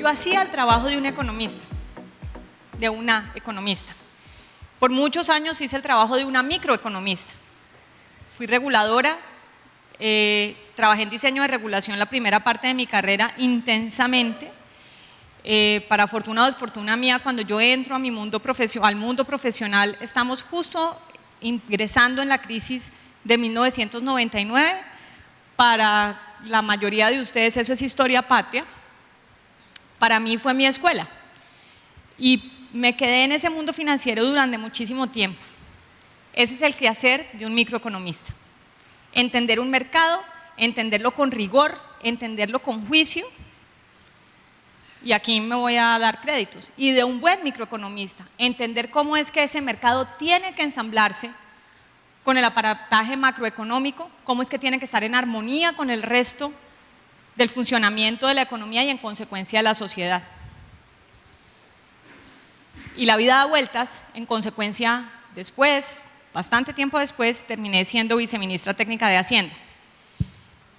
Yo hacía el trabajo de un economista, de una economista. Por muchos años hice el trabajo de una microeconomista. Fui reguladora, trabajé en diseño de regulación la primera parte de mi carrera intensamente. Para fortuna o desfortuna mía, cuando yo entro a mi mundo al mundo profesional, estamos justo ingresando en la crisis de 1999. Para la mayoría de ustedes eso es historia patria. Para mí fue mi escuela y me quedé en ese mundo financiero durante muchísimo tiempo. Ese es el quehacer de un microeconomista: entender un mercado, entenderlo con rigor, entenderlo con juicio, y aquí me voy a dar créditos, y de un buen microeconomista, entender cómo es que ese mercado tiene que ensamblarse con el aparataje macroeconómico, cómo es que tiene que estar en armonía con el resto del funcionamiento de la economía y en consecuencia de la sociedad. Y la vida da vueltas, en consecuencia, después, bastante tiempo después, terminé siendo viceministra técnica de Hacienda.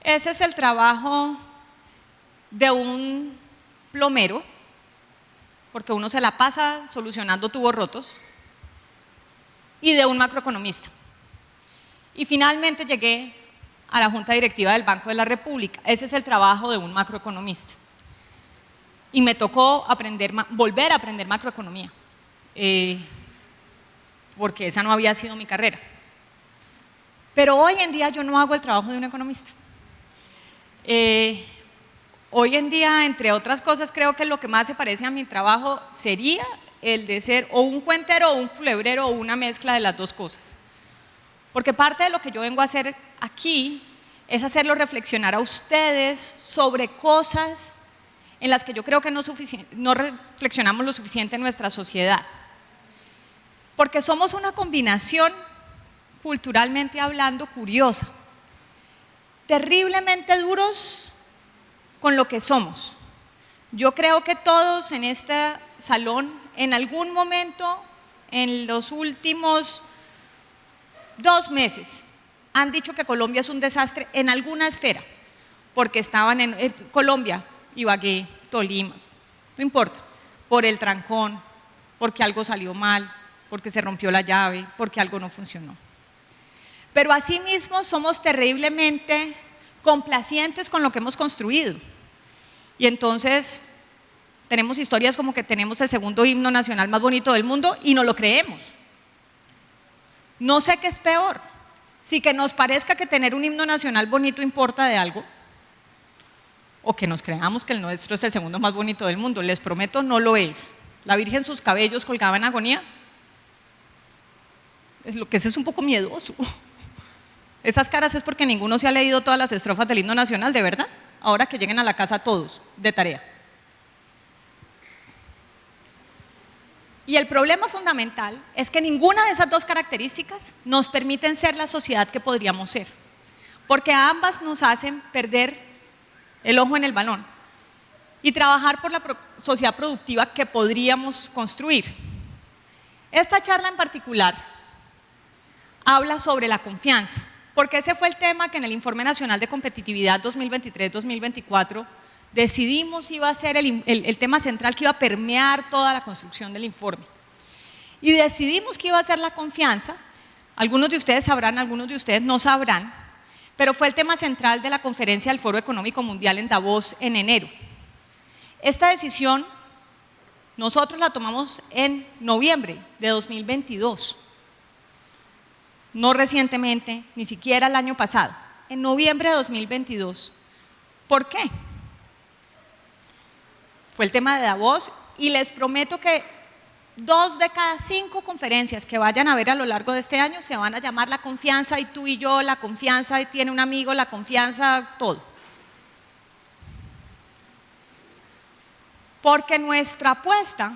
Ese es el trabajo de un plomero, porque uno se la pasa solucionando tubos rotos, y de un macroeconomista. Y finalmente llegué a la Junta Directiva del Banco de la República. Ese es el trabajo de un macroeconomista. Y me tocó volver a aprender macroeconomía, porque esa no había sido mi carrera. Pero hoy en día yo no hago el trabajo de un economista. Hoy en día, entre otras cosas, creo que lo que más se parece a mi trabajo sería el de ser o un cuentero o un culebrero o una mezcla de las dos cosas. Porque parte de lo que yo vengo a hacer aquí es hacerlo reflexionar a ustedes sobre cosas en las que yo creo que no reflexionamos lo suficiente en nuestra sociedad. Porque somos una combinación, culturalmente hablando, curiosa. Terriblemente duros con lo que somos. Yo creo que todos en este salón, en algún momento, en los últimos 2 meses, han dicho que Colombia es un desastre en alguna esfera, porque estaban en Colombia, Ibagué, Tolima, no importa, por el trancón, porque algo salió mal, porque se rompió la llave, porque algo no funcionó. Pero asimismo somos terriblemente complacientes con lo que hemos construido. Y entonces tenemos historias como que tenemos el segundo himno nacional más bonito del mundo y no lo creemos. No sé qué es peor, si que nos parezca que tener un himno nacional bonito importa de algo, o que nos creamos que el nuestro es el segundo más bonito del mundo. Les prometo, no lo es. La Virgen sus cabellos colgaba en agonía. Es lo que es un poco miedoso. Esas caras es porque ninguno se ha leído todas las estrofas del himno nacional, ¿de verdad? Ahora que lleguen a la casa todos, de tarea. Y el problema fundamental es que ninguna de esas dos características nos permiten ser la sociedad que podríamos ser, porque ambas nos hacen perder el ojo en el balón y trabajar por la sociedad productiva que podríamos construir. Esta charla en particular habla sobre la confianza, porque ese fue el tema que en el Informe Nacional de Competitividad 2023-2024 decidimos iba a ser el tema central que iba a permear toda la construcción del informe. Y decidimos que iba a ser la confianza. Algunos de ustedes sabrán, algunos de ustedes no sabrán, pero fue el tema central de la conferencia del Foro Económico Mundial en Davos en enero. Esta decisión nosotros la tomamos en noviembre de 2022. No recientemente, ni siquiera el año pasado, en noviembre de 2022. ¿Por qué? Fue el tema de Davos y les prometo que 2 de cada 5 conferencias que vayan a ver a lo largo de este año se van a llamar La Confianza y tú y yo, La Confianza y tiene un amigo, La Confianza, todo. Porque nuestra apuesta,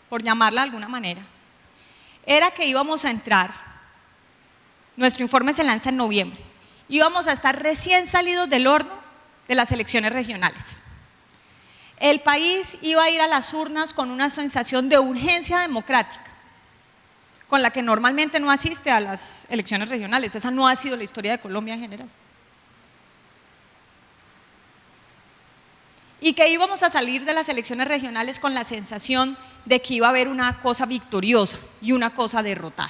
por llamarla de alguna manera, era que íbamos a entrar, nuestro informe se lanza en noviembre, íbamos a estar recién salidos del horno de las elecciones regionales. El país iba a ir a las urnas con una sensación de urgencia democrática, con la que normalmente no asiste a las elecciones regionales. Esa no ha sido la historia de Colombia en general. y que íbamos a salir de las elecciones regionales con la sensación de que iba a haber una cosa victoriosa y una cosa derrotada.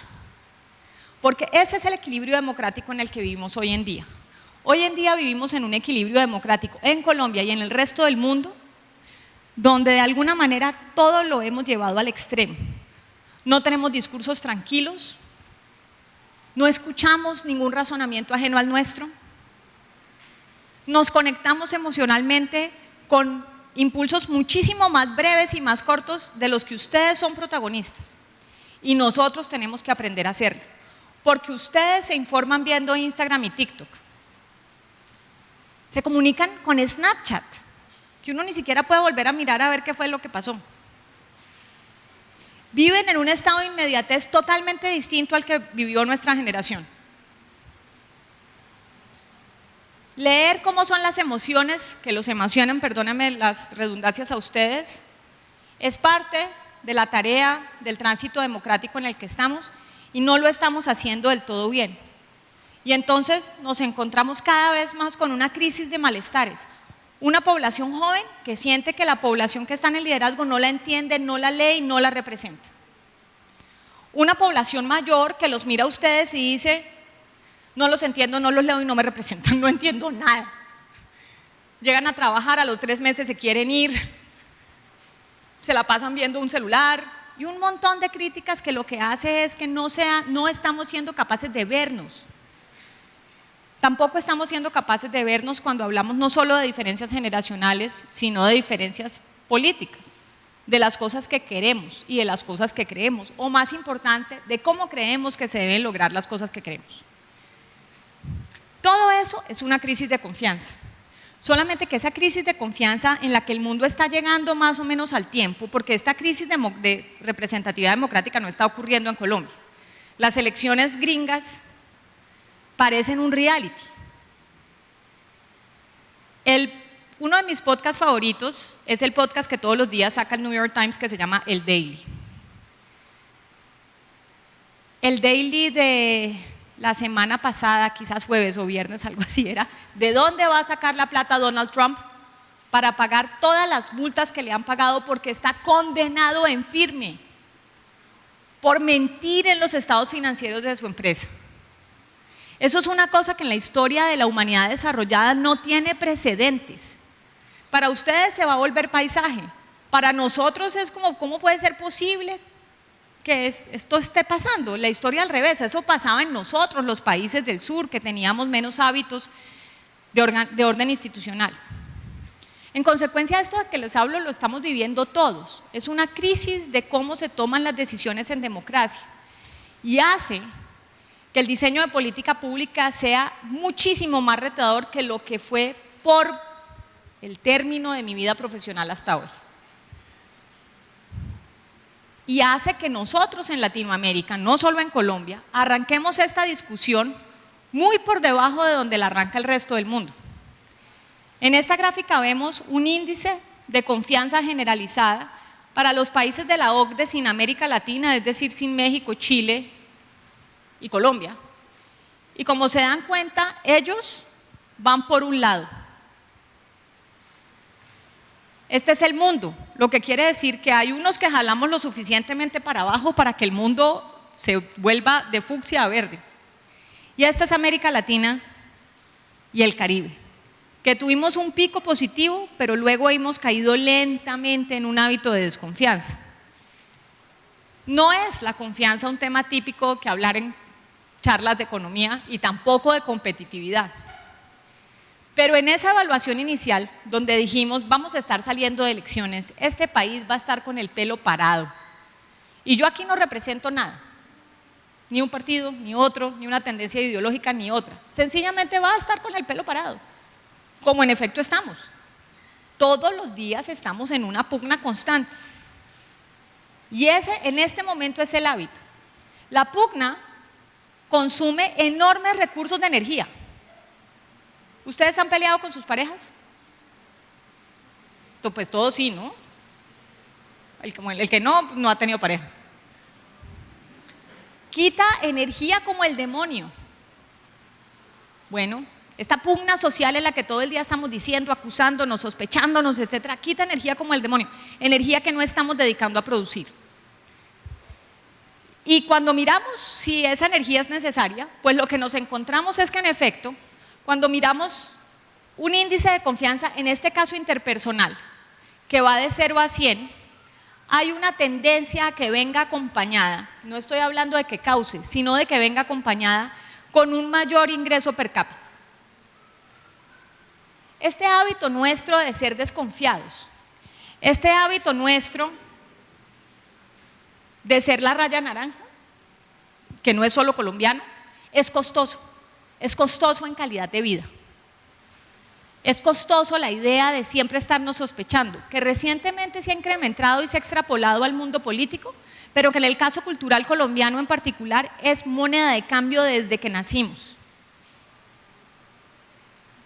Porque ese es el equilibrio democrático en el que vivimos hoy en día. Hoy en día vivimos en un equilibrio democrático en Colombia y en el resto del mundo, donde de alguna manera todo lo hemos llevado al extremo. No tenemos discursos tranquilos, no escuchamos ningún razonamiento ajeno al nuestro, nos conectamos emocionalmente con impulsos muchísimo más breves y más cortos de los que ustedes son protagonistas. Y nosotros tenemos que aprender a hacerlo, porque ustedes se informan viendo Instagram y TikTok. Se comunican con Snapchat, que uno ni siquiera puede volver a mirar a ver qué fue lo que pasó. Viven en un estado de inmediatez totalmente distinto al que vivió nuestra generación. Leer cómo son las emociones que los emocionan, perdónenme las redundancias a ustedes, es parte de la tarea del tránsito democrático en el que estamos y no lo estamos haciendo del todo bien. Y entonces nos encontramos cada vez más con una crisis de malestares. Una población joven que siente que la población que está en el liderazgo no la entiende, no la lee y no la representa. Una población mayor que los mira a ustedes y dice: no los entiendo, no los leo y no me representan, no entiendo nada. Llegan a trabajar, a los 3 meses se quieren ir, se la pasan viendo un celular y un montón de críticas que lo que hace es que no estamos siendo capaces de vernos. Tampoco estamos siendo capaces de vernos cuando hablamos no solo de diferencias generacionales, sino de diferencias políticas, de las cosas que queremos y de las cosas que creemos, o más importante, de cómo creemos que se deben lograr las cosas que queremos. Todo eso es una crisis de confianza, solamente que esa crisis de confianza en la que el mundo está llegando más o menos al tiempo, porque esta crisis de representatividad democrática no está ocurriendo en Colombia. Las elecciones gringas parecen un reality. Uno de mis podcasts favoritos es el podcast que todos los días saca el New York Times, que se llama El Daily. El Daily de la semana pasada, quizás jueves o viernes, algo así era, ¿de dónde va a sacar la plata Donald Trump para pagar todas las multas que le han pagado porque está condenado en firme por mentir en los estados financieros de su empresa? Eso es una cosa que en la historia de la humanidad desarrollada no tiene precedentes. Para ustedes se va a volver paisaje, para nosotros es como, ¿cómo puede ser posible que esto esté pasando? La historia al revés, eso pasaba en nosotros, los países del sur, que teníamos menos hábitos de orden institucional. En consecuencia de esto de que les hablo, lo estamos viviendo todos. Es una crisis de cómo se toman las decisiones en democracia y hace que el diseño de política pública sea muchísimo más retador que lo que fue por el término de mi vida profesional hasta hoy. Y hace que nosotros en Latinoamérica, no solo en Colombia, arranquemos esta discusión muy por debajo de donde la arranca el resto del mundo. En esta gráfica vemos un índice de confianza generalizada para los países de la OCDE sin América Latina, es decir, sin México, Chile y Colombia. Y como se dan cuenta, ellos van por un lado. Este es el mundo, lo que quiere decir que hay unos que jalamos lo suficientemente para abajo para que el mundo se vuelva de fucsia a verde. Y esta es América Latina y el Caribe, que tuvimos un pico positivo, pero luego hemos caído lentamente en un hábito de desconfianza. No es la confianza un tema típico que hablar en charlas de economía y tampoco de competitividad. Pero en esa evaluación inicial, donde dijimos vamos a estar saliendo de elecciones, este país va a estar con el pelo parado. Y yo aquí no represento nada, ni un partido, ni otro, ni una tendencia ideológica, ni otra. Sencillamente va a estar con el pelo parado, como en efecto estamos. Todos los días estamos en una pugna constante. Y ese en este momento es el hábito. La pugna consume enormes recursos de energía. ¿Ustedes han peleado con sus parejas? Pues todos sí, ¿no? El que no ha tenido pareja. Quita energía como el demonio. Bueno, Esta pugna social en la que todo el día estamos diciendo, acusándonos, sospechándonos, etcétera, quita energía como el demonio, energía que no estamos dedicando a producir. Y cuando miramos si esa energía es necesaria, pues lo que nos encontramos es que en efecto, cuando miramos un índice de confianza, en este caso interpersonal, que va de 0 a 100, hay una tendencia a que venga acompañada, no estoy hablando de que cause, sino de que venga acompañada con un mayor ingreso per cápita. Este hábito nuestro de ser desconfiados, este hábito nuestro de ser la raya naranja, que no es solo colombiano, es costoso en calidad de vida. Es costoso la idea de siempre estarnos sospechando, que recientemente se ha incrementado y se ha extrapolado al mundo político, pero que en el caso cultural colombiano en particular es moneda de cambio desde que nacimos.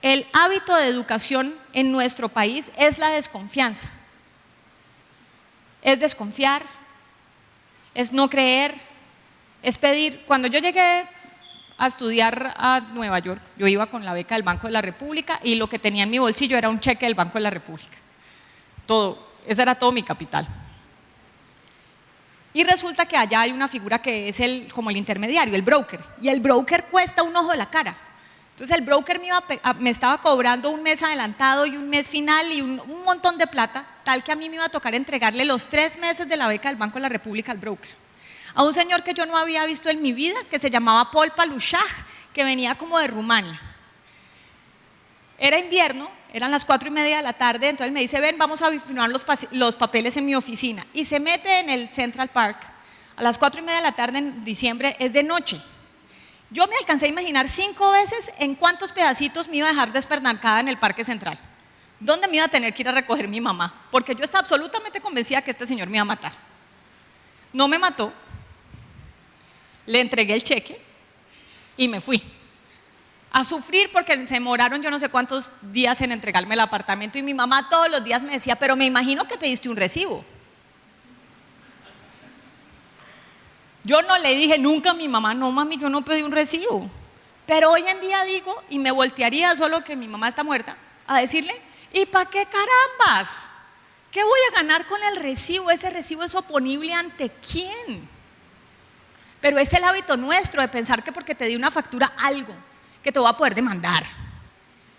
El hábito de educación en nuestro país es la desconfianza. Es desconfiar, es no creer, es pedir. Cuando yo llegué a estudiar a Nueva York, yo iba con la beca del Banco de la República y lo que tenía en mi bolsillo era un cheque del Banco de la República. Ese era todo mi capital. Y resulta que allá hay una figura que es como el intermediario, el broker, y el broker cuesta un ojo de la cara. Entonces el broker me estaba cobrando un mes adelantado y un mes final y un montón de plata, tal que a mí me iba a tocar entregarle los 3 meses de la beca del Banco de la República al broker. A un señor que yo no había visto en mi vida, que se llamaba Paul Palushaj, que venía como de Rumania. Era invierno, eran las 4:30 de la tarde, entonces me dice, ven, vamos a firmar los papeles en mi oficina. Y se mete en el Central Park, a las 4:30 de la tarde en diciembre, es de noche. Yo me alcancé a imaginar 5 veces en cuántos pedacitos me iba a dejar despernacada en el Parque Central. ¿Dónde me iba a tener que ir a recoger mi mamá? Porque yo estaba absolutamente convencida que este señor me iba a matar. No me mató, le entregué el cheque y me fui. A sufrir porque se demoraron yo no sé cuántos días en entregarme el apartamento y mi mamá todos los días me decía, pero me imagino que pediste un recibo. Yo no le dije nunca a mi mamá, no mami, yo no pedí un recibo. Pero hoy en día digo, y me voltearía solo que mi mamá está muerta, a decirle, ¿y para qué carambas? ¿Qué voy a ganar con el recibo? Ese recibo es oponible ante quién. Pero es el hábito nuestro de pensar que porque te di una factura algo, que te voy a poder demandar,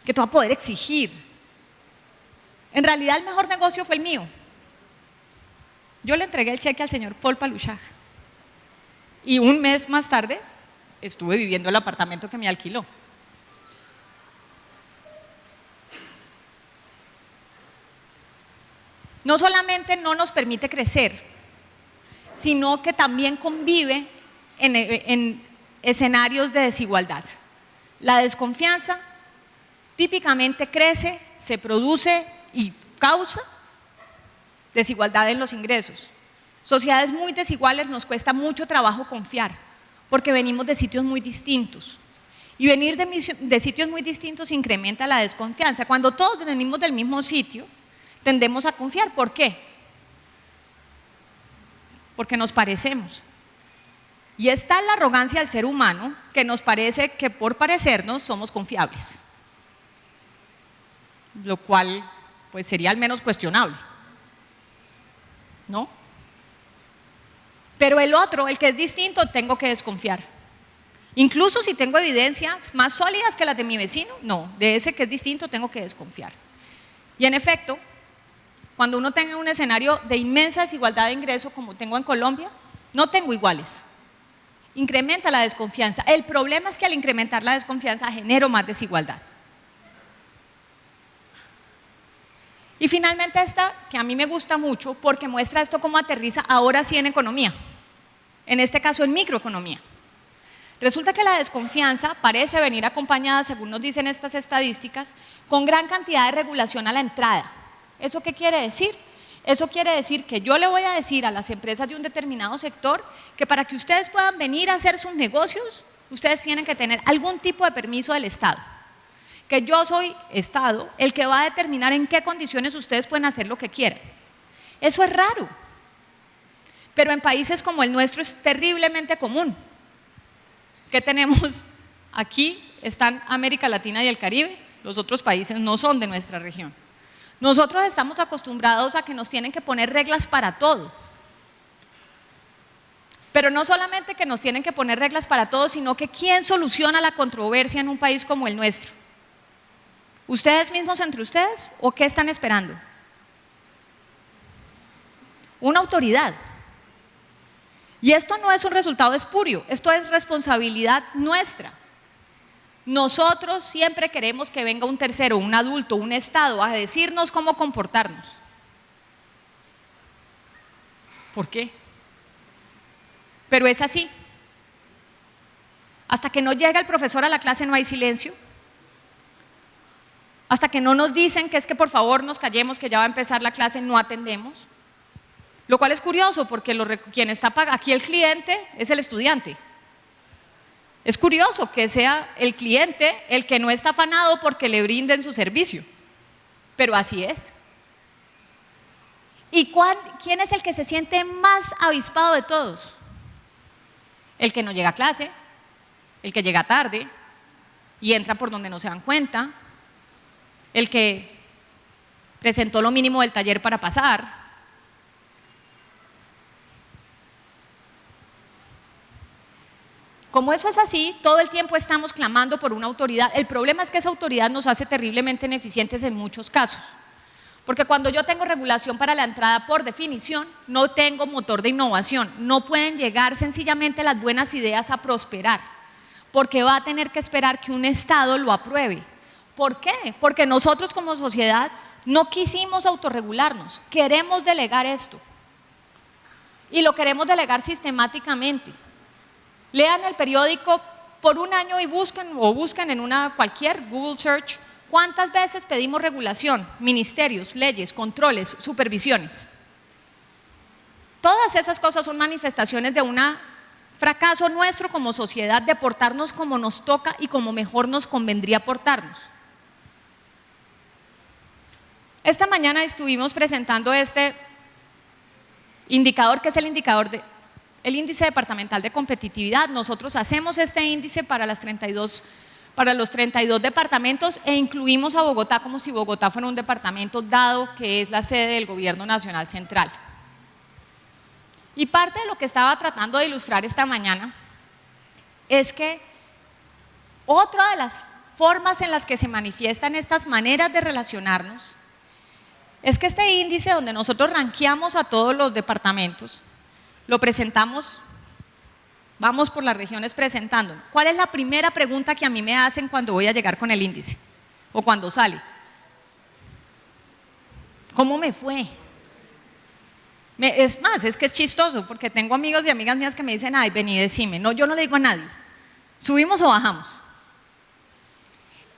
que te voy a poder exigir. En realidad el mejor negocio fue el mío. Yo le entregué el cheque al señor Paul Palushaj. Y un mes más tarde estuve viviendo en el apartamento que me alquiló. No solamente no nos permite crecer, sino que también convive en escenarios de desigualdad. La desconfianza típicamente crece, se produce y causa desigualdad en los ingresos. Sociedades muy desiguales nos cuesta mucho trabajo confiar, porque venimos de sitios muy distintos. Y venir de sitios muy distintos incrementa la desconfianza. Cuando todos venimos del mismo sitio, tendemos a confiar. ¿Por qué? Porque nos parecemos. Y está la arrogancia del ser humano, que nos parece que por parecernos somos confiables. Lo cual, pues sería al menos cuestionable, ¿no? Pero el otro, el que es distinto, tengo que desconfiar. Incluso si tengo evidencias más sólidas que las de mi vecino, no, de ese que es distinto tengo que desconfiar. Y en efecto, cuando uno tenga un escenario de inmensa desigualdad de ingreso como tengo en Colombia, no tengo iguales. Incrementa la desconfianza. El problema es que al incrementar la desconfianza genero más desigualdad. Y finalmente esta, que a mí me gusta mucho porque muestra esto cómo aterriza ahora sí en economía, en este caso en microeconomía. Resulta que la desconfianza parece venir acompañada, según nos dicen estas estadísticas, con gran cantidad de regulación a la entrada. ¿Eso qué quiere decir? Eso quiere decir que yo le voy a decir a las empresas de un determinado sector que para que ustedes puedan venir a hacer sus negocios, ustedes tienen que tener algún tipo de permiso del Estado. Que yo soy Estado el que va a determinar en qué condiciones ustedes pueden hacer lo que quieran. Eso es raro, pero en países como el nuestro es terriblemente común. ¿Qué tenemos aquí? están América Latina y el Caribe, los otros países no son de nuestra región. Nosotros estamos acostumbrados a que nos tienen que poner reglas para todo. Pero no solamente que nos tienen que poner reglas para todo, sino que ¿quién soluciona la controversia en un país como el nuestro? ¿Ustedes mismos entre ustedes o qué están esperando? Una autoridad. Y esto no es un resultado espurio, esto es responsabilidad nuestra. Nosotros siempre queremos que venga un tercero, un adulto, un Estado a decirnos cómo comportarnos. ¿Por qué? Pero es así. Hasta que no llega el profesor a la clase no hay silencio. Hasta que no nos dicen que es que por favor nos callemos, que ya va a empezar la clase, no atendemos. Lo cual es curioso porque quien está pagando, aquí el cliente es el estudiante. Es curioso que sea el cliente el que no está afanado porque le brinden su servicio, pero así es. ¿Y quién es el que se siente más avispado de todos? El que no llega a clase, el que llega tarde y entra por donde no se dan cuenta, el que presentó lo mínimo del taller para pasar. Como eso es así, todo el tiempo estamos clamando por una autoridad. El problema es que esa autoridad nos hace terriblemente ineficientes en muchos casos. Porque cuando yo tengo regulación para la entrada, por definición, no tengo motor de innovación. No pueden llegar sencillamente las buenas ideas a prosperar, porque va a tener que esperar que un Estado lo apruebe. ¿Por qué? Porque nosotros como sociedad no quisimos autorregularnos, queremos delegar esto. Y lo queremos delegar sistemáticamente. Lean el periódico por un año y busquen en cualquier Google Search cuántas veces pedimos regulación, ministerios, leyes, controles, supervisiones. Todas esas cosas son manifestaciones de un fracaso nuestro como sociedad de portarnos como nos toca y como mejor nos convendría portarnos. Esta mañana estuvimos presentando este indicador que es el índice departamental de competitividad. Nosotros hacemos este índice para los 32 departamentos e incluimos a Bogotá como si Bogotá fuera un departamento, dado que es la sede del Gobierno Nacional Central. Y parte de lo que estaba tratando de ilustrar esta mañana es que otra de las formas en las que se manifiestan estas maneras de relacionarnos es que este índice, donde nosotros rankeamos a todos los departamentos, lo presentamos, vamos por las regiones presentando. ¿Cuál es la primera pregunta que a mí me hacen cuando voy a llegar con el índice o cuando sale? ¿Cómo me fue? Es más, es que es chistoso porque tengo amigos y amigas mías que me dicen, ay, vení, decime. No, yo no le digo a nadie. ¿Subimos o bajamos?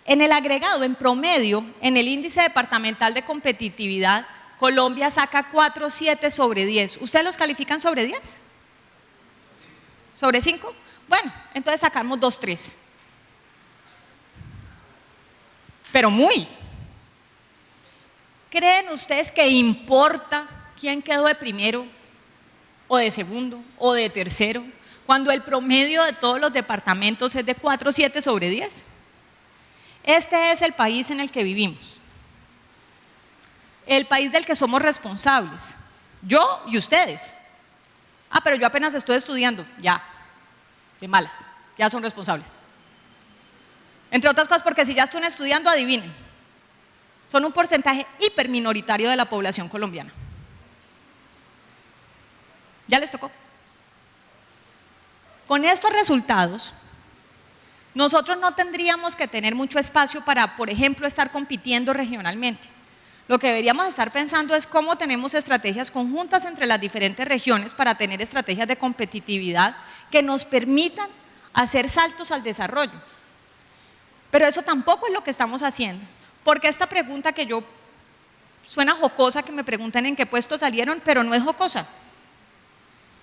En el agregado, en promedio, en el índice departamental de competitividad, Colombia saca 4,7 sobre 10. ¿Ustedes los califican sobre 10? ¿Sobre 5? Bueno, entonces sacamos 2,3. Pero muy. ¿Creen ustedes que importa quién quedó de primero o de segundo o de tercero cuando el promedio de todos los departamentos es de 4,7 sobre 10? Este es el país en el que vivimos, el país del que somos responsables, yo y ustedes. Pero yo apenas estoy estudiando, ya, de malas, ya son responsables. Entre otras cosas porque si ya están estudiando, adivinen, son un porcentaje hiperminoritario de la población colombiana. Ya les tocó. Con estos resultados, nosotros no tendríamos que tener mucho espacio para, por ejemplo, estar compitiendo regionalmente. Lo que deberíamos estar pensando es cómo tenemos estrategias conjuntas entre las diferentes regiones para tener estrategias de competitividad que nos permitan hacer saltos al desarrollo. Pero eso tampoco es lo que estamos haciendo, porque esta pregunta que suena jocosa, que me preguntan en qué puesto salieron, pero no es jocosa.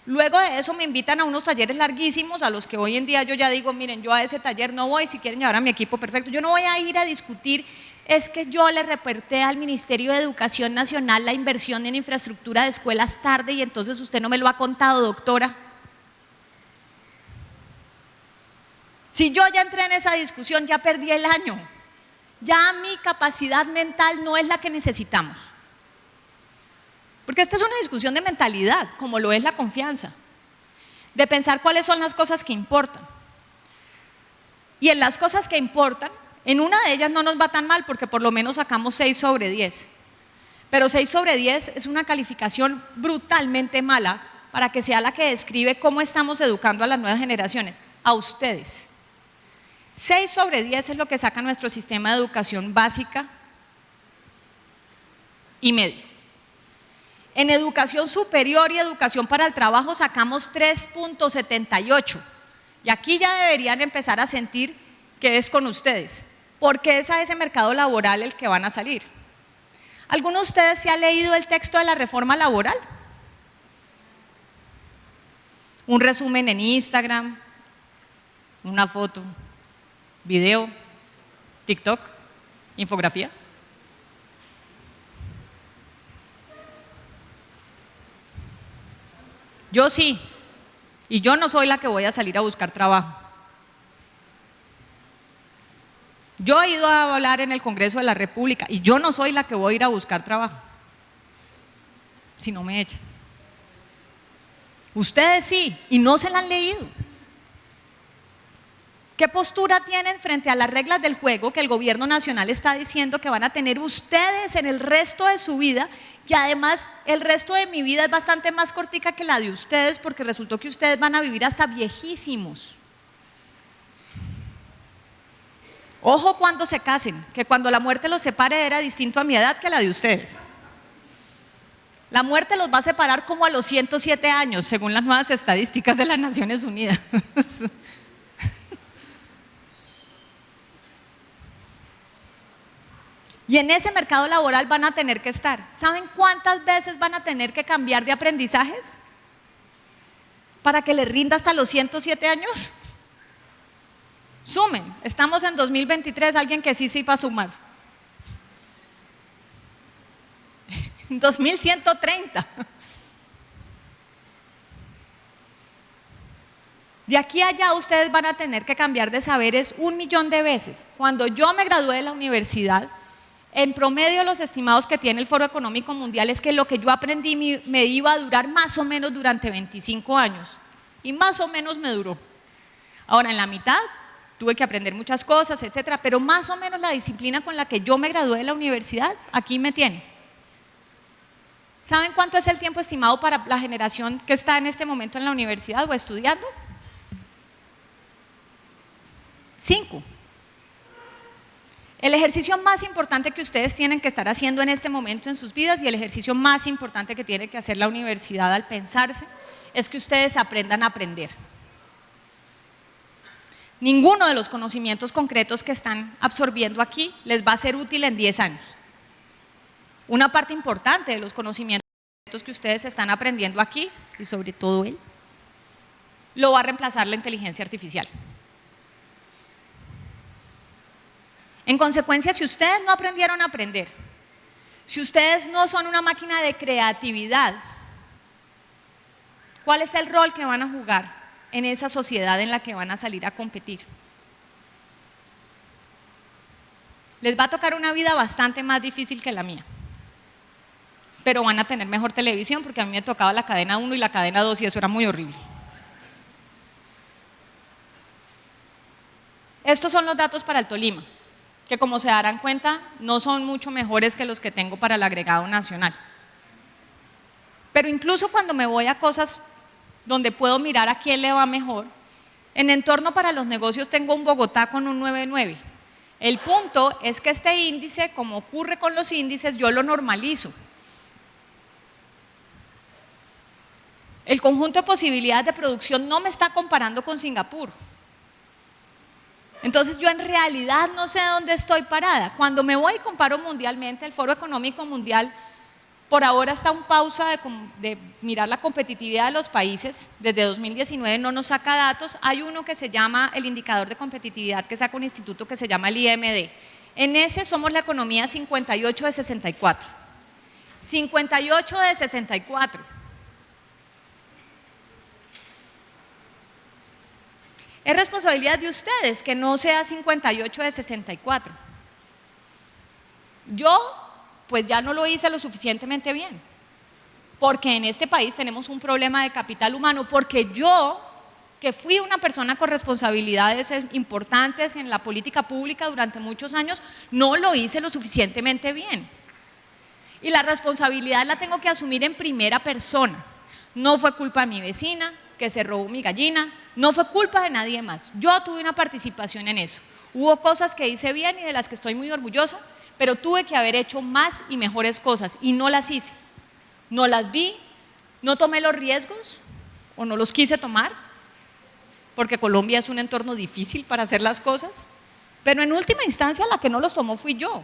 Luego de eso me invitan a unos talleres larguísimos a los que hoy en día yo ya digo, miren, yo a ese taller no voy, si quieren llevar a mi equipo, perfecto. Yo no voy a ir a discutir, es que yo le reporté al Ministerio de Educación Nacional la inversión en infraestructura de escuelas tarde y entonces usted no me lo ha contado, doctora. Si yo ya entré en esa discusión, ya perdí el año. Ya mi capacidad mental no es la que necesitamos. Porque esta es una discusión de mentalidad, como lo es la confianza. De pensar cuáles son las cosas que importan. Y en las cosas que importan, en una de ellas no nos va tan mal porque por lo menos sacamos 6 sobre 10. Pero 6 sobre 10 es una calificación brutalmente mala para que sea la que describe cómo estamos educando a las nuevas generaciones, a ustedes. 6 sobre 10 es lo que saca nuestro sistema de educación básica y media. En educación superior y educación para el trabajo sacamos 3.78. Y aquí ya deberían empezar a sentir que es con ustedes, porque es a ese mercado laboral el que van a salir. ¿Alguno de ustedes se ha leído el texto de la reforma laboral? Un resumen en Instagram, una foto, video, TikTok, infografía. Yo sí, y yo no soy la que voy a salir a buscar trabajo. Yo he ido a hablar en el Congreso de la República y yo no soy la que voy a ir a buscar trabajo, si no me echan. Ustedes sí, y no se la han leído. ¿Qué postura tienen frente a las reglas del juego que el gobierno nacional está diciendo que van a tener ustedes en el resto de su vida? Y además el resto de mi vida es bastante más cortica que la de ustedes porque resultó que ustedes van a vivir hasta viejísimos. Ojo cuando se casen, que cuando la muerte los separe era distinto a mi edad que a la de ustedes. La muerte los va a separar como a los 107 años, según las nuevas estadísticas de las Naciones Unidas. Y en ese mercado laboral van a tener que estar. ¿Saben cuántas veces van a tener que cambiar de aprendizajes? ¿Para que les rinda hasta los 107 años? Sumen, estamos en 2023, alguien que sí sepa sumar. 2130. De aquí a allá ustedes van a tener que cambiar de saberes 1.000.000 de veces. Cuando yo me gradué de la universidad, en promedio los estimados que tiene el Foro Económico Mundial es que lo que yo aprendí me iba a durar más o menos durante 25 años. Y más o menos me duró. Ahora en la mitad tuve que aprender muchas cosas, etcétera, pero más o menos la disciplina con la que yo me gradué de la universidad, aquí me tiene. ¿Saben cuánto es el tiempo estimado para la generación que está en este momento en la universidad o estudiando? 5. El ejercicio más importante que ustedes tienen que estar haciendo en este momento en sus vidas y el ejercicio más importante que tiene que hacer la universidad al pensarse es que ustedes aprendan a aprender. Ninguno de los conocimientos concretos que están absorbiendo aquí les va a ser útil en 10 años. Una parte importante de los conocimientos que ustedes están aprendiendo aquí, y sobre todo él, lo va a reemplazar la inteligencia artificial. En consecuencia, si ustedes no aprendieron a aprender, si ustedes no son una máquina de creatividad, ¿cuál es el rol que van a jugar en esa sociedad en la que van a salir a competir? Les va a tocar una vida bastante más difícil que la mía, pero van a tener mejor televisión porque a mí me tocaba la cadena 1 y la cadena 2 y eso era muy horrible. Estos son los datos para el Tolima, que como se darán cuenta no son mucho mejores que los que tengo para el agregado nacional. Pero incluso cuando me voy a cosas donde puedo mirar a quién le va mejor, en entorno para los negocios tengo un Bogotá con un 9.9. El punto es que este índice, como ocurre con los índices, yo lo normalizo. El conjunto de posibilidades de producción no me está comparando con Singapur. Entonces yo en realidad no sé dónde estoy parada. Cuando me voy y comparo mundialmente, el Foro Económico Mundial por ahora está en pausa de mirar la competitividad de los países. Desde 2019 no nos saca datos. Hay uno que se llama el indicador de competitividad que saca un instituto que se llama el IMD. En ese somos la economía 58 de 64. 58 de 64. Es responsabilidad de ustedes que no sea 58 de 64. Yo, pues ya no lo hice lo suficientemente bien, porque en este país tenemos un problema de capital humano, porque yo, que fui una persona con responsabilidades importantes en la política pública durante muchos años, no lo hice lo suficientemente bien. Y la responsabilidad la tengo que asumir en primera persona. No fue culpa de mi vecina, que se robó mi gallina, no fue culpa de nadie más. Yo tuve una participación en eso. Hubo cosas que hice bien y de las que estoy muy orgullosa, pero tuve que haber hecho más y mejores cosas y no las hice. No las vi, no tomé los riesgos o no los quise tomar, porque Colombia es un entorno difícil para hacer las cosas, pero en última instancia la que no los tomó fui yo.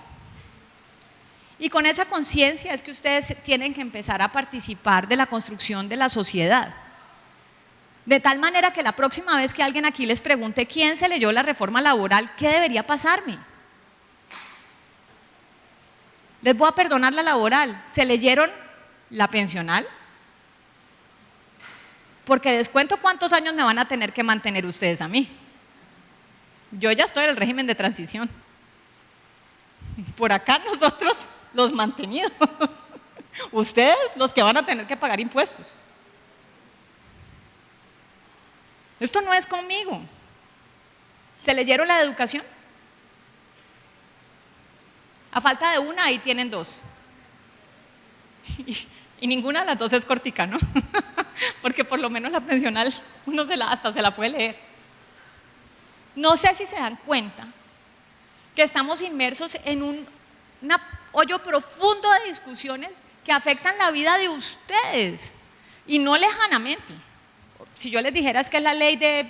Y con esa conciencia es que ustedes tienen que empezar a participar de la construcción de la sociedad. De tal manera que la próxima vez que alguien aquí les pregunte quién se leyó la reforma laboral, ¿qué debería pasarme? Les voy a perdonar la laboral. ¿Se leyeron la pensional? Porque les cuento cuántos años me van a tener que mantener ustedes a mí. Yo ya estoy en el régimen de transición. Por acá nosotros los mantenidos. Ustedes los que van a tener que pagar impuestos. Esto no es conmigo. ¿Se leyeron la de educación? A falta de una, ahí tienen dos. Y ninguna de las dos es cortica, ¿no? Porque por lo menos la pensional uno hasta se la puede leer. No sé si se dan cuenta que estamos inmersos en un hoyo profundo de discusiones que afectan la vida de ustedes y no lejanamente. Si yo les dijera es que es la ley de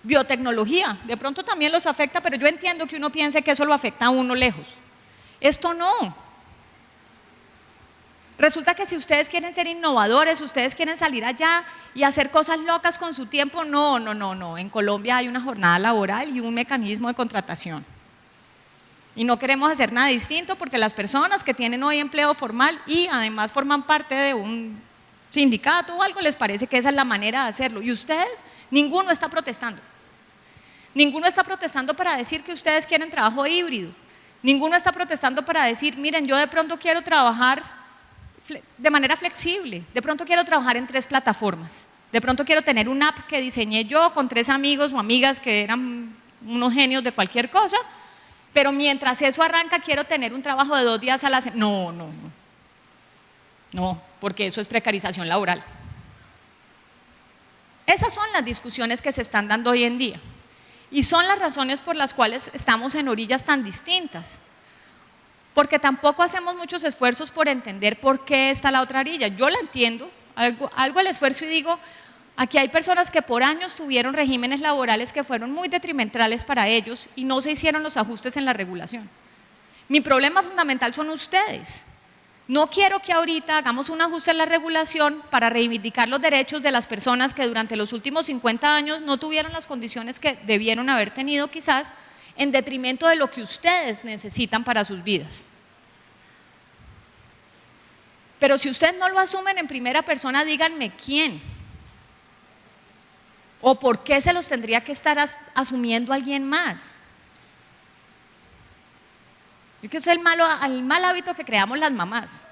biotecnología, de pronto también los afecta, pero yo entiendo que uno piense que eso lo afecta a uno lejos. Esto no. Resulta que si ustedes quieren ser innovadores, ustedes quieren salir allá y hacer cosas locas con su tiempo, no. En Colombia hay una jornada laboral y un mecanismo de contratación. Y no queremos hacer nada distinto porque las personas que tienen hoy empleo formal y además forman parte de un sindicato o algo, les parece que esa es la manera de hacerlo. Y ustedes, ninguno está protestando. Ninguno está protestando para decir que ustedes quieren trabajo híbrido. Ninguno está protestando para decir, miren, yo de pronto quiero trabajar de manera flexible, de pronto quiero trabajar en 3 plataformas, de pronto quiero tener una app que diseñé yo con 3 amigos o amigas que eran unos genios de cualquier cosa, pero mientras eso arranca quiero tener un trabajo de 2 días a la semana. No, porque eso es precarización laboral. Esas son las discusiones que se están dando hoy en día y son las razones por las cuales estamos en orillas tan distintas. Porque tampoco hacemos muchos esfuerzos por entender por qué está la otra orilla. Yo la entiendo, algo el esfuerzo y digo, aquí hay personas que por años tuvieron regímenes laborales que fueron muy detrimentales para ellos y no se hicieron los ajustes en la regulación. Mi problema fundamental son ustedes. No quiero que ahorita hagamos un ajuste en la regulación para reivindicar los derechos de las personas que durante los últimos 50 años no tuvieron las condiciones que debieron haber tenido quizás, en detrimento de lo que ustedes necesitan para sus vidas. Pero si ustedes no lo asumen en primera persona, díganme quién o por qué se los tendría que estar asumiendo alguien más. Yo creo que es el mal hábito que creamos las mamás.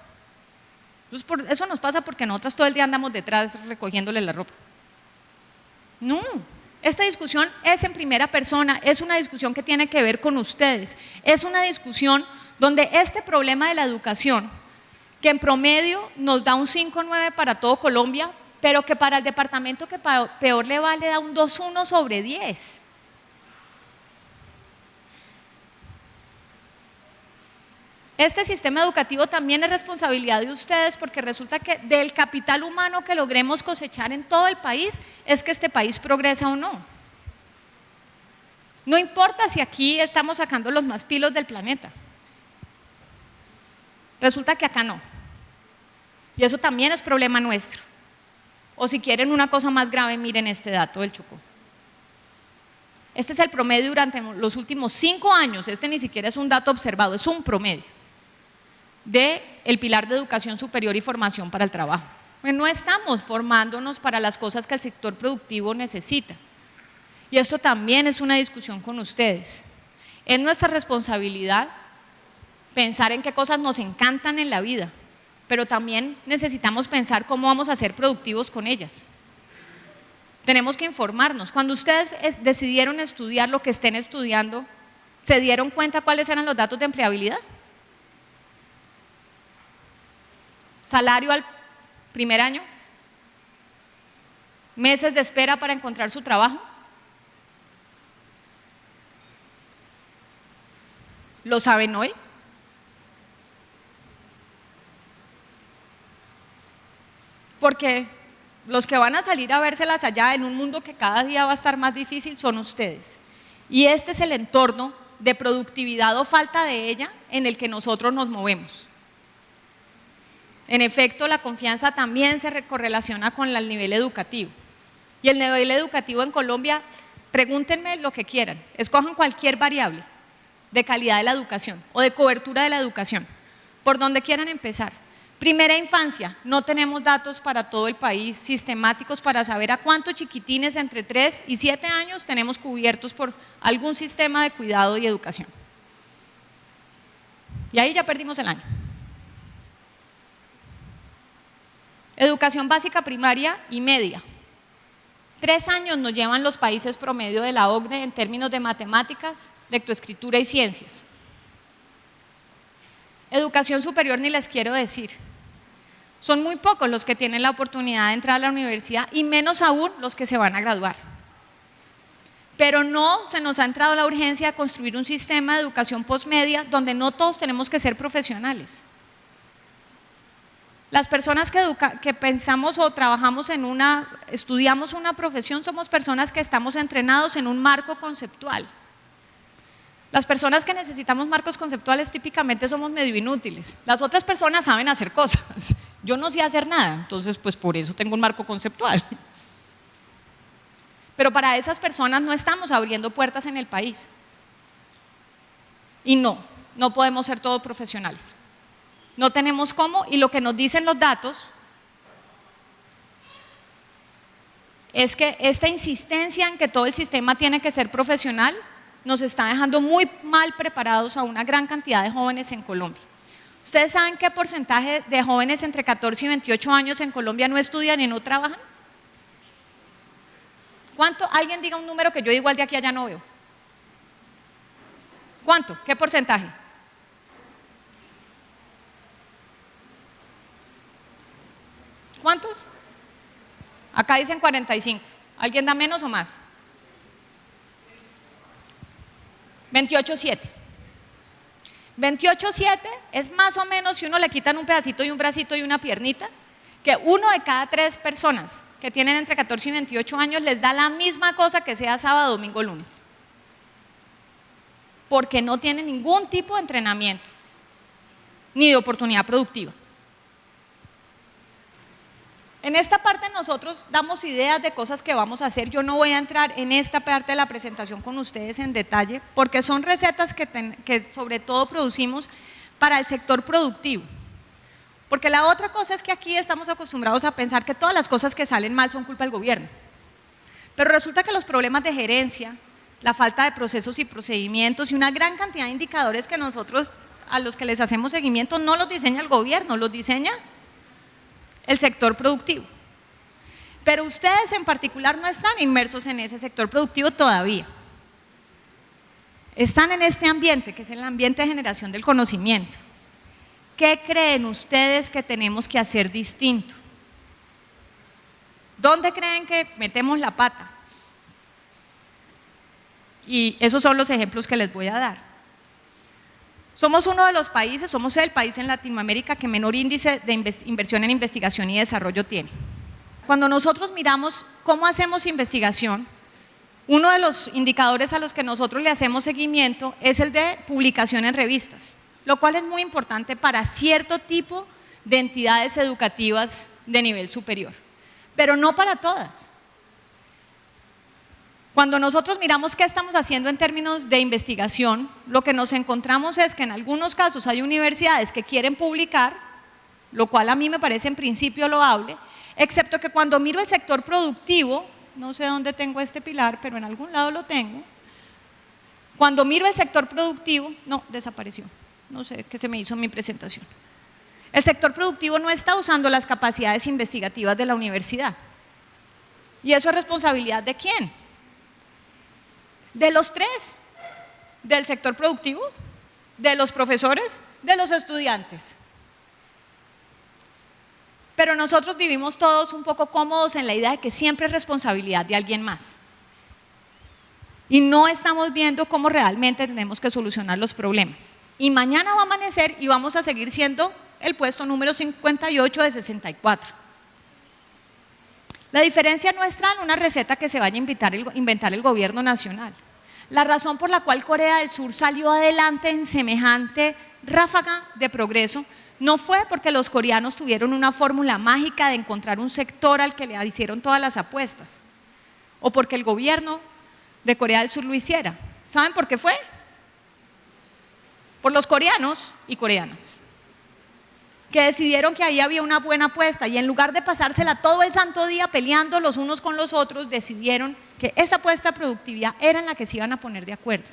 Entonces, eso nos pasa porque nosotras todo el día andamos detrás recogiéndole la ropa. No. Esta discusión es en primera persona, es una discusión que tiene que ver con ustedes, es una discusión donde este problema de la educación, que en promedio nos da un 5,9 para todo Colombia, pero que para el departamento que peor le va, le da un 2,1 sobre 10. Este sistema educativo también es responsabilidad de ustedes porque resulta que del capital humano que logremos cosechar en todo el país es que este país progresa o no. No importa si aquí estamos sacando los más pilos del planeta. Resulta que acá no. Y eso también es problema nuestro. O si quieren una cosa más grave, miren este dato del Chocó. Este es el promedio durante los últimos 5 años, este ni siquiera es un dato observado, es un promedio del pilar de educación superior y formación para el trabajo. No estamos formándonos para las cosas que el sector productivo necesita. Y esto también es una discusión con ustedes. Es nuestra responsabilidad pensar en qué cosas nos encantan en la vida, pero también necesitamos pensar cómo vamos a ser productivos con ellas. Tenemos que informarnos. Cuando ustedes decidieron estudiar lo que estén estudiando, ¿se dieron cuenta cuáles eran los datos de empleabilidad? ¿Salario al primer año? ¿Meses de espera para encontrar su trabajo? ¿Lo saben hoy? Porque los que van a salir a vérselas allá en un mundo que cada día va a estar más difícil son ustedes. Y este es el entorno de productividad o falta de ella en el que nosotros nos movemos. En efecto, la confianza también se correlaciona con el nivel educativo. Y el nivel educativo en Colombia, pregúntenme lo que quieran, escojan cualquier variable de calidad de la educación o de cobertura de la educación, por donde quieran empezar. Primera infancia, no tenemos datos para todo el país sistemáticos para saber a cuántos chiquitines entre 3 y 7 años tenemos cubiertos por algún sistema de cuidado y educación. Y ahí ya perdimos el año. Educación básica primaria y media. 3 años nos llevan los países promedio de la OCDE en términos de matemáticas, lectoescritura y ciencias. Educación superior ni les quiero decir. Son muy pocos los que tienen la oportunidad de entrar a la universidad y menos aún los que se van a graduar. Pero no se nos ha entrado la urgencia de construir un sistema de educación postmedia donde no todos tenemos que ser profesionales. Las personas que pensamos o trabajamos estudiamos una profesión, somos personas que estamos entrenados en un marco conceptual. Las personas que necesitamos marcos conceptuales típicamente somos medio inútiles. Las otras personas saben hacer cosas. Yo no sé hacer nada, entonces pues por eso tengo un marco conceptual. Pero para esas personas no estamos abriendo puertas en el país. Y no podemos ser todos profesionales. No tenemos cómo, y lo que nos dicen los datos es que esta insistencia en que todo el sistema tiene que ser profesional nos está dejando muy mal preparados a una gran cantidad de jóvenes en Colombia. ¿Ustedes saben qué porcentaje de jóvenes entre 14 y 28 años en Colombia no estudian y no trabajan? ¿Cuánto? Alguien diga un número que yo igual de aquí a allá no veo. ¿Cuánto? ¿Qué porcentaje? ¿Cuántos? Acá dicen 45. ¿Alguien da menos o más? 28,7. 28,7 es más o menos, si uno le quitan un pedacito y un bracito y una piernita, que 1 de cada 3 personas que tienen entre 14 y 28 años les da la misma cosa que sea sábado, domingo, lunes. Porque no tienen ningún tipo de entrenamiento, ni de oportunidad productiva. En esta parte nosotros damos ideas de cosas que vamos a hacer. Yo no voy a entrar en esta parte de la presentación con ustedes en detalle, porque son recetas que sobre todo producimos para el sector productivo. Porque la otra cosa es que aquí estamos acostumbrados a pensar que todas las cosas que salen mal son culpa del gobierno. Pero resulta que los problemas de gerencia, la falta de procesos y procedimientos y una gran cantidad de indicadores que nosotros a los que les hacemos seguimiento no los diseña el gobierno, los diseña el sector productivo. Pero ustedes en particular no están inmersos en ese sector productivo todavía. Están en este ambiente, que es el ambiente de generación del conocimiento. ¿Qué creen ustedes que tenemos que hacer distinto? ¿Dónde creen que metemos la pata? Y esos son los ejemplos que les voy a dar. Somos uno de los países, somos el país en Latinoamérica que menor índice de inversión en investigación y desarrollo tiene. Cuando nosotros miramos cómo hacemos investigación, uno de los indicadores a los que nosotros le hacemos seguimiento es el de publicación en revistas, lo cual es muy importante para cierto tipo de entidades educativas de nivel superior, pero no para todas. Cuando nosotros miramos qué estamos haciendo en términos de investigación, lo que nos encontramos es que en algunos casos hay universidades que quieren publicar, lo cual a mí me parece en principio loable, excepto que cuando miro el sector productivo, no sé dónde tengo este pilar, pero en algún lado lo tengo. Cuando miro el sector productivo, no, desapareció, no sé qué se me hizo en mi presentación. El sector productivo no está usando las capacidades investigativas de la universidad. ¿Y eso es responsabilidad de quién? De los tres, del sector productivo, de los profesores, de los estudiantes. Pero nosotros vivimos todos un poco cómodos en la idea de que siempre es responsabilidad de alguien más. Y no estamos viendo cómo realmente tenemos que solucionar los problemas. Y mañana va a amanecer y vamos a seguir siendo el puesto número 58 de 64. La diferencia no está en una receta que se vaya a inventar el gobierno nacional. La razón por la cual Corea del Sur salió adelante en semejante ráfaga de progreso no fue porque los coreanos tuvieron una fórmula mágica de encontrar un sector al que le hicieron todas las apuestas, o porque el gobierno de Corea del Sur lo hiciera. ¿Saben por qué fue? Por los coreanos y coreanas, que decidieron que ahí había una buena apuesta y en lugar de pasársela todo el santo día peleando los unos con los otros, decidieron que esa apuesta a productividad era en la que se iban a poner de acuerdo.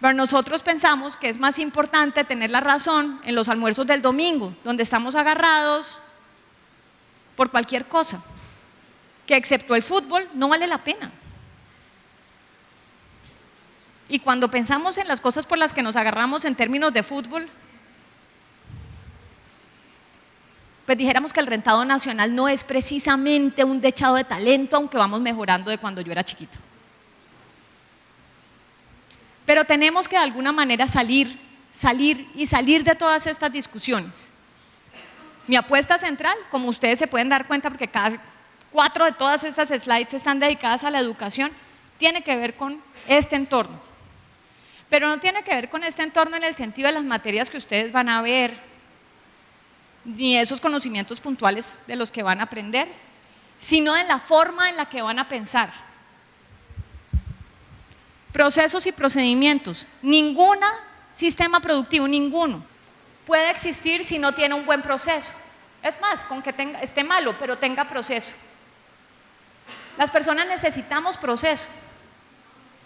Pero nosotros pensamos que es más importante tener la razón en los almuerzos del domingo, donde estamos agarrados por cualquier cosa, que excepto el fútbol no vale la pena. Y cuando pensamos en las cosas por las que nos agarramos en términos de fútbol, pues dijéramos que el rentado nacional no es precisamente un dechado de talento, aunque vamos mejorando de cuando yo era chiquita. Pero tenemos que de alguna manera salir de todas estas discusiones. Mi apuesta central, como ustedes se pueden dar cuenta, porque casi 4 de todas estas slides están dedicadas a la educación, tiene que ver con este entorno. Pero no tiene que ver con este entorno en el sentido de las materias que ustedes van a ver, ni esos conocimientos puntuales de los que van a aprender, sino en la forma en la que van a pensar. Procesos y procedimientos. Ningún sistema productivo, ninguno, puede existir si no tiene un buen proceso. Es más, con que esté malo, pero tenga proceso. Las personas necesitamos proceso.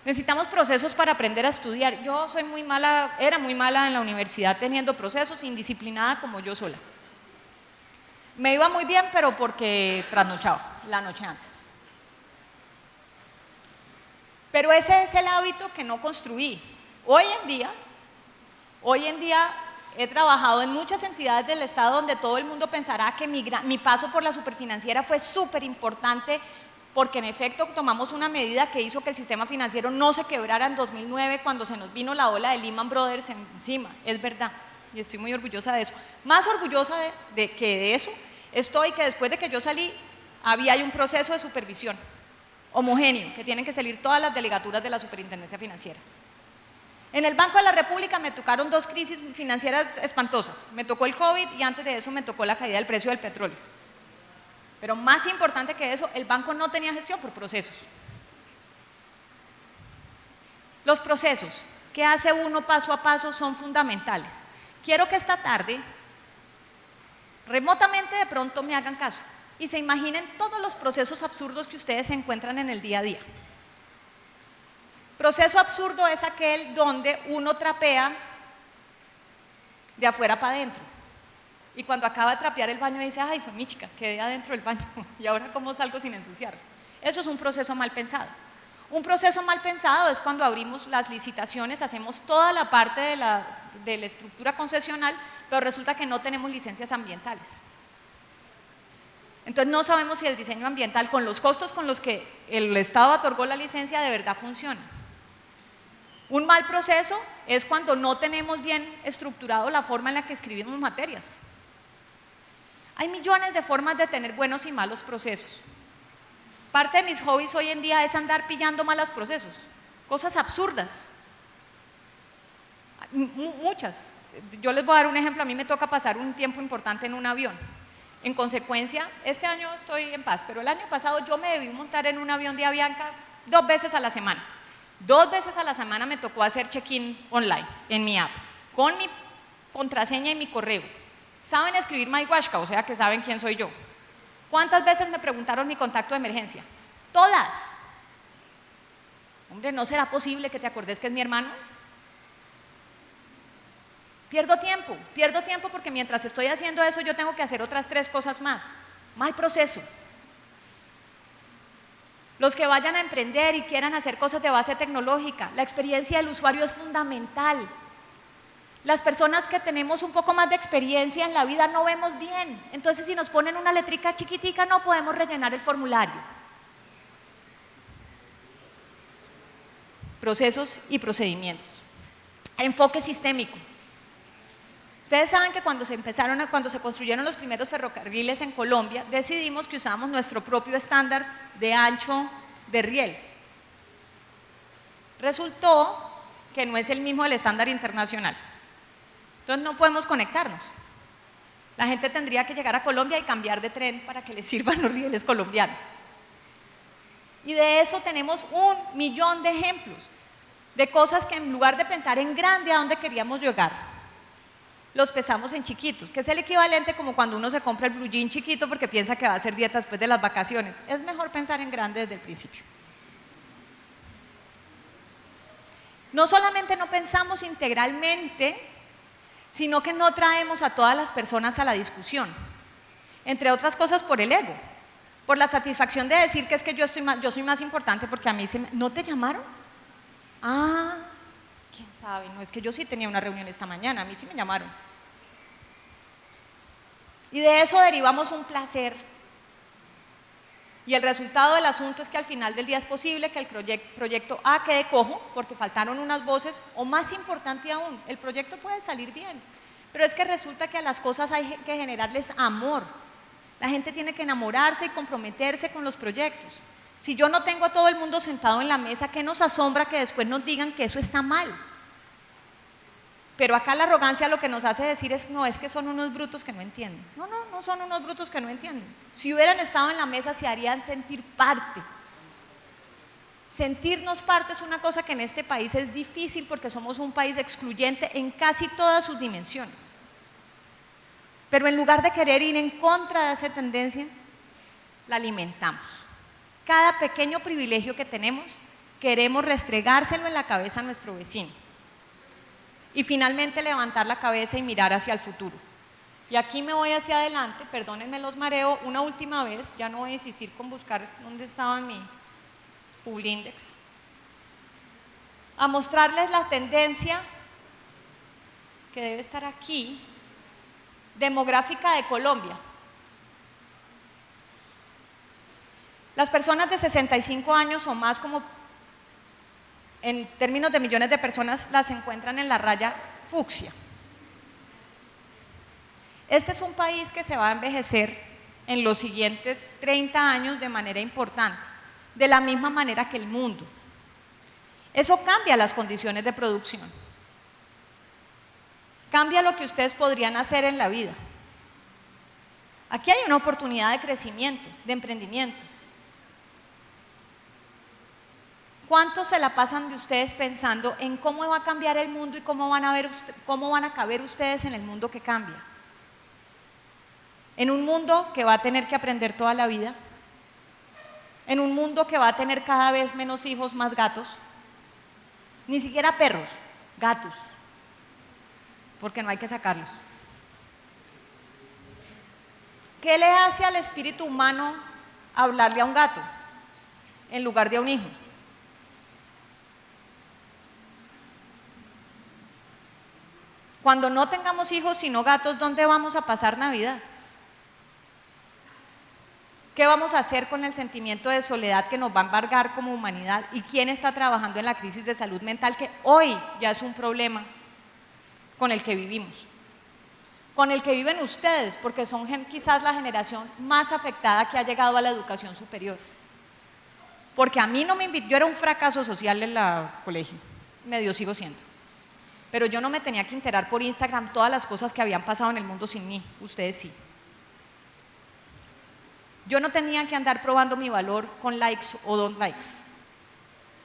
Necesitamos procesos para aprender a estudiar. Yo soy muy mala, era muy mala en la universidad teniendo procesos, indisciplinada como yo sola. Me iba muy bien, pero porque trasnochaba la noche antes. Pero ese es el hábito que no construí. Hoy en día he trabajado en muchas entidades del Estado donde todo el mundo pensará que mi paso por la superfinanciera fue súper importante, porque en efecto tomamos una medida que hizo que el sistema financiero no se quebrara en 2009 cuando se nos vino la ola de Lehman Brothers encima. Es verdad, y estoy muy orgullosa de eso. Más orgullosa de eso estoy que después de que yo salí había un proceso de supervisión homogéneo, que tienen que salir todas las delegaturas de la superintendencia financiera. En el Banco de la República me tocaron 2 crisis financieras espantosas. Me tocó el COVID y antes de eso me tocó la caída del precio del petróleo. Pero más importante que eso, el banco no tenía gestión por procesos. Los procesos que hace uno paso a paso son fundamentales. Quiero que esta tarde, remotamente de pronto me hagan caso y se imaginen todos los procesos absurdos que ustedes se encuentran en el día a día. Proceso absurdo es aquel donde uno trapea de afuera para adentro. Y cuando acaba de trapear el baño dice, ay, fue mi chica, quedé adentro del baño y ahora cómo salgo sin ensuciar. Eso es un proceso mal pensado. Un proceso mal pensado es cuando abrimos las licitaciones, hacemos toda la parte de la estructura concesional, pero resulta que no tenemos licencias ambientales. Entonces no sabemos si el diseño ambiental con los costos con los que el Estado otorgó la licencia de verdad funciona. Un mal proceso es cuando no tenemos bien estructurado la forma en la que escribimos materias. Hay millones de formas de tener buenos y malos procesos. Parte de mis hobbies hoy en día es andar pillando malos procesos, cosas absurdas, muchas. Yo les voy a dar un ejemplo, a mí me toca pasar un tiempo importante en un avión. En consecuencia, este año estoy en paz, pero el año pasado yo me debí montar en un avión de Avianca 2 veces a la semana. 2 veces a la semana me tocó hacer check-in online en mi app, con mi contraseña y mi correo. Saben escribir Maiwashka, o sea que saben quién soy yo. ¿Cuántas veces me preguntaron mi contacto de emergencia? Todas. Hombre, ¿no será posible que te acordes que es mi hermano? Pierdo tiempo porque mientras estoy haciendo eso yo tengo que hacer otras 3 cosas más. Mal proceso. Los que vayan a emprender y quieran hacer cosas de base tecnológica, la experiencia del usuario es fundamental. Las personas que tenemos un poco más de experiencia en la vida no vemos bien, entonces si nos ponen una letrica chiquitica no podemos rellenar el formulario. Procesos y procedimientos. Enfoque sistémico. Ustedes saben que cuando se construyeron los primeros ferrocarriles en Colombia, decidimos que usamos nuestro propio estándar de ancho de riel. Resultó que no es el mismo del estándar internacional. Entonces no podemos conectarnos. La gente tendría que llegar a Colombia y cambiar de tren para que les sirvan los rieles colombianos. Y de eso tenemos 1.000.000 de ejemplos, de cosas que en lugar de pensar en grande a dónde queríamos llegar, los pesamos en chiquitos, que es el equivalente como cuando uno se compra el blue jean chiquito porque piensa que va a hacer dieta después de las vacaciones. Es mejor pensar en grande desde el principio. No solamente no pensamos integralmente, sino que no traemos a todas las personas a la discusión, entre otras cosas por el ego, por la satisfacción de decir que es que yo soy más importante porque a mí ¿no te llamaron? Ah, quién sabe, no, es que yo sí tenía una reunión esta mañana, a mí sí me llamaron. Y de eso derivamos un placer. Y el resultado del asunto es que al final del día es posible que el proyecto A quede cojo porque faltaron unas voces, o más importante aún, el proyecto puede salir bien, pero es que resulta que a las cosas hay que generarles amor. La gente tiene que enamorarse y comprometerse con los proyectos. Si yo no tengo a todo el mundo sentado en la mesa, ¿qué nos asombra que después nos digan que eso está mal? Pero acá la arrogancia lo que nos hace decir es, no, es que son unos brutos que no entienden. No, no, no son unos brutos que no entienden. Si hubieran estado en la mesa se harían sentir parte. Sentirnos parte es una cosa que en este país es difícil porque somos un país excluyente en casi todas sus dimensiones. Pero en lugar de querer ir en contra de esa tendencia, la alimentamos. Cada pequeño privilegio que tenemos, queremos restregárselo en la cabeza a nuestro vecino. Y finalmente levantar la cabeza y mirar hacia el futuro. Y aquí me voy hacia adelante, perdónenme los mareo una última vez, ya no voy a insistir con buscar dónde estaba mi Publindex, a mostrarles la tendencia que debe estar aquí, demográfica de Colombia. Las personas de 65 años o más, como en términos de millones de personas, las encuentran en la raya fucsia. Este es un país que se va a envejecer en los siguientes 30 años de manera importante, de la misma manera que el mundo. Eso cambia las condiciones de producción, cambia lo que ustedes podrían hacer en la vida. Aquí hay una oportunidad de crecimiento, de emprendimiento. ¿Cuántos se la pasan de ustedes pensando en cómo va a cambiar el mundo y cómo van a caber ustedes en el mundo que cambia? En un mundo que va a tener que aprender toda la vida, en un mundo que va a tener cada vez menos hijos, más gatos, ni siquiera perros, gatos, porque no hay que sacarlos. ¿Qué le hace al espíritu humano hablarle a un gato en lugar de a un hijo? Cuando no tengamos hijos sino gatos, ¿dónde vamos a pasar Navidad? ¿Qué vamos a hacer con el sentimiento de soledad que nos va a embargar como humanidad? ¿Y quién está trabajando en la crisis de salud mental que hoy ya es un problema con el que vivimos? Con el que viven ustedes, porque son quizás la generación más afectada que ha llegado a la educación superior. Porque a mí no me invitó, yo era un fracaso social en el colegio, medio sigo siendo. Pero yo no me tenía que enterar por Instagram todas las cosas que habían pasado en el mundo sin mí, ustedes sí. Yo no tenía que andar probando mi valor con likes o don't likes.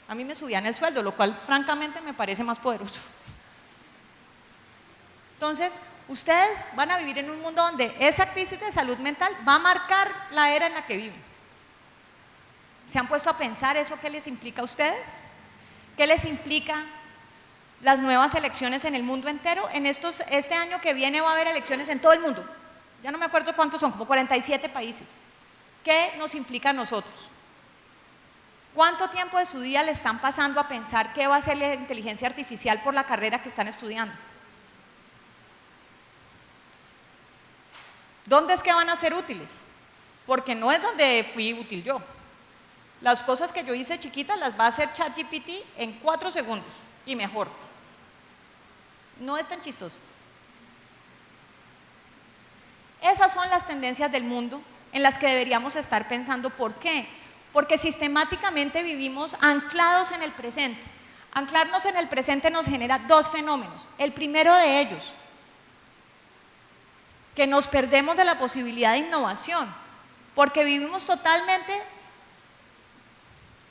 A mí me subían el sueldo, lo cual francamente me parece más poderoso. Entonces, ustedes van a vivir en un mundo donde esa crisis de salud mental va a marcar la era en la que viven. ¿Se han puesto a pensar eso qué les implica a ustedes? ¿Qué les implica las nuevas elecciones en el mundo entero? Este año que viene va a haber elecciones en todo el mundo. Ya no me acuerdo cuántos son, como 47 países. ¿Qué nos implica a nosotros? ¿Cuánto tiempo de su día le están pasando a pensar qué va a hacer la inteligencia artificial por la carrera que están estudiando? ¿Dónde es que van a ser útiles? Porque no es donde fui útil yo. Las cosas que yo hice chiquitas las va a hacer ChatGPT en 4 segundos y mejor. No es tan chistoso. Esas son las tendencias del mundo en las que deberíamos estar pensando. ¿Por qué? Porque sistemáticamente vivimos anclados en el presente. Anclarnos en el presente nos genera 2 fenómenos. El primero de ellos, que nos perdemos de la posibilidad de innovación, porque vivimos totalmente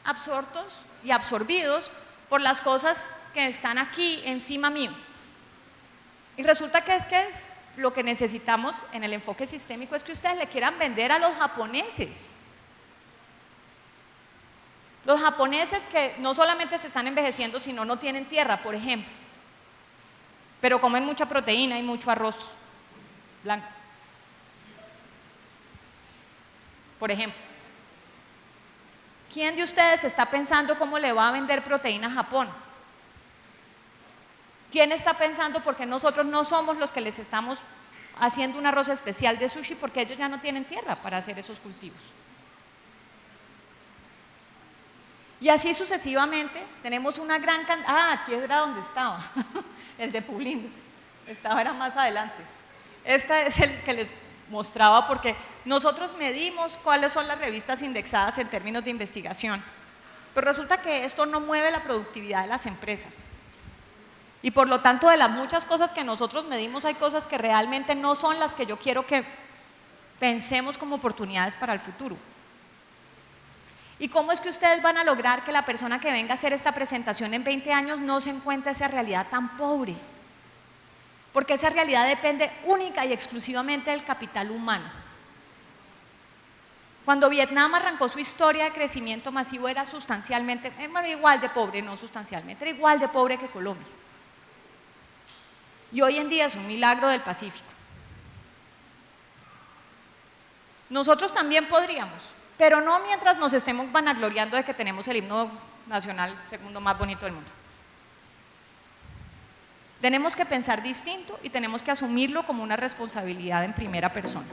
absortos y absorbidos por las cosas que están aquí encima mío. Y resulta que lo que necesitamos en el enfoque sistémico es que ustedes le quieran vender a los japoneses. Los japoneses que no solamente se están envejeciendo, sino no tienen tierra, por ejemplo, pero comen mucha proteína y mucho arroz blanco, por ejemplo. ¿Quién de ustedes está pensando cómo le va a vender proteína a Japón? ¿Quién está pensando por qué nosotros no somos los que les estamos haciendo un arroz especial de sushi? Porque ellos ya no tienen tierra para hacer esos cultivos. Y así sucesivamente tenemos una gran cantidad. Aquí era donde estaba, el de Publindex. Era más adelante. Este es el que les mostraba, porque nosotros medimos cuáles son las revistas indexadas en términos de investigación. Pero resulta que esto no mueve la productividad de las empresas. Y por lo tanto, de las muchas cosas que nosotros medimos, hay cosas que realmente no son las que yo quiero que pensemos como oportunidades para el futuro. ¿Y cómo es que ustedes van a lograr que la persona que venga a hacer esta presentación en 20 años no se encuentre esa realidad tan pobre? Porque esa realidad depende única y exclusivamente del capital humano. Cuando Vietnam arrancó su historia de crecimiento masivo era sustancialmente, bueno, igual de pobre, no sustancialmente, era igual de pobre que Colombia. Y hoy en día es un milagro del Pacífico. Nosotros también podríamos, pero no mientras nos estemos vanagloriando de que tenemos el himno nacional segundo más bonito del mundo. Tenemos que pensar distinto y tenemos que asumirlo como una responsabilidad en primera persona.